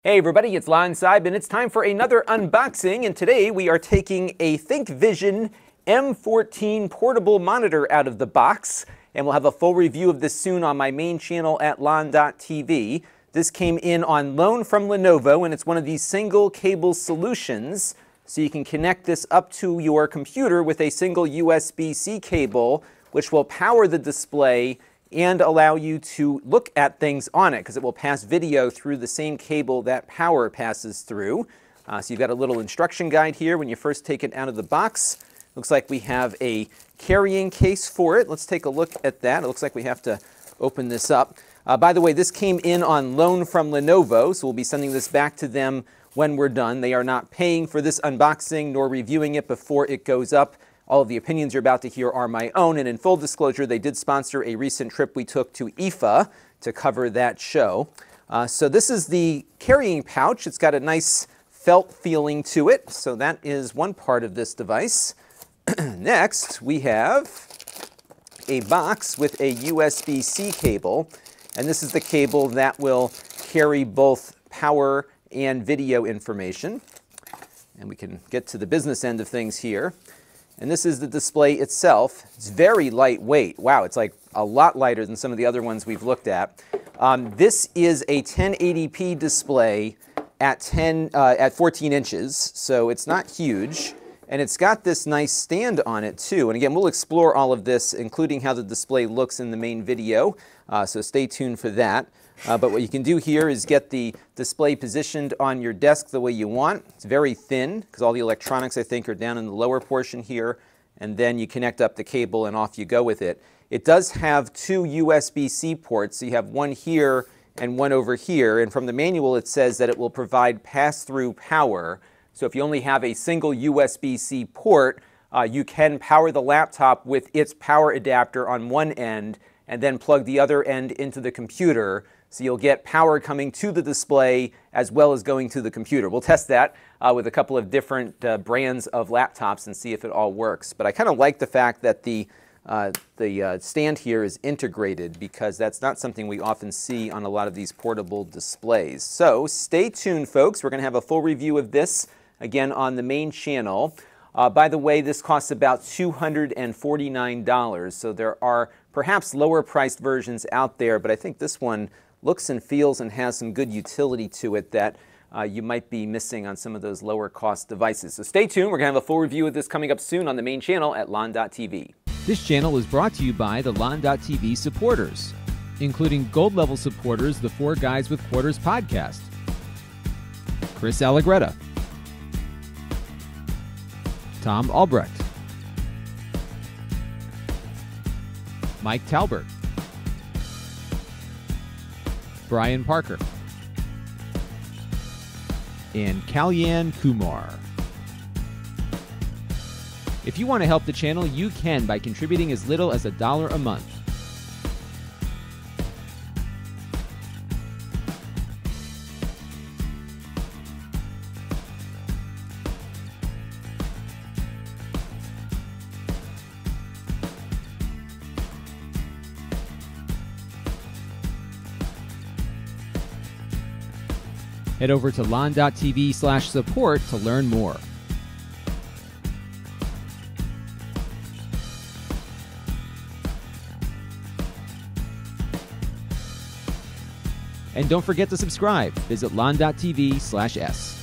Hey everybody, it's Lon Seib, and it's time for another unboxing, and today we are taking a ThinkVision M14 portable monitor out of the box, and we'll have a full review of this soon on my main channel at lon.tv. This came in on loan from Lenovo, and it's one of these single cable solutions, so you can connect this up to your computer with a single USB-C cable, which will power the display and allow you to look at things on it, because it will pass video through the same cable that power passes through. So you've got a little instruction guide here when you first take it out of the box. Looks like we have a carrying case for it. Let's take a look at that. It looks like we have to open this up. By the way, this came in on loan from Lenovo, so we'll be sending this back to them when we're done. They are not paying for this unboxing nor reviewing it before it goes up. All of the opinions you're about to hear are my own, and in full disclosure, they did sponsor a recent trip we took to IFA to cover that show. So this is the carrying pouch. It's got a nice felt feeling to it, so that is one part of this device. Next, we have a box with a USB-C cable, and this is the cable that will carry both power and video information. And we can get to the business end of things here. And this is the display itself. It's very lightweight. Wow, it's like a lot lighter than some of the other ones we've looked at. This is a 1080p display at 14 inches, so it's not huge. And it's got this nice stand on it too. And again, we'll explore all of this, including how the display looks in the main video, so stay tuned for that. But what you can do here is get the display positioned on your desk the way you want. It's very thin, because all the electronics, I think, are down in the lower portion here. And then you connect up the cable and off you go with it. It does have two USB-C ports, so you have one here and one over here. And from the manual, it says that it will provide pass-through power. So if you only have a single USB-C port, you can power the laptop with its power adapter on one end and then plug the other end into the computer. So you'll get power coming to the display as well as going to the computer. We'll test that with a couple of different brands of laptops and see if it all works. But I kind of like the fact that the stand here is integrated, because that's not something we often see on a lot of these portable displays. So stay tuned, folks. We're going to have a full review of this again on the main channel. By the way, this costs about $249, so there are perhaps lower priced versions out there, but I think this one looks and feels and has some good utility to it that you might be missing on some of those lower cost devices. So stay tuned. We're going to have a full review of this coming up soon on the main channel at lon.tv. This channel is brought to you by the lon.tv supporters, including gold level supporters, the Four Guys with Quarters podcast, Chris Allegretta, Tom Albrecht, Mike Talbert, Brian Parker, and Kalyan Kumar. If you want to help the channel, you can by contributing as little as $1 a month. Head over to lon.tv/support to learn more. And don't forget to subscribe. Visit lon.tv/s.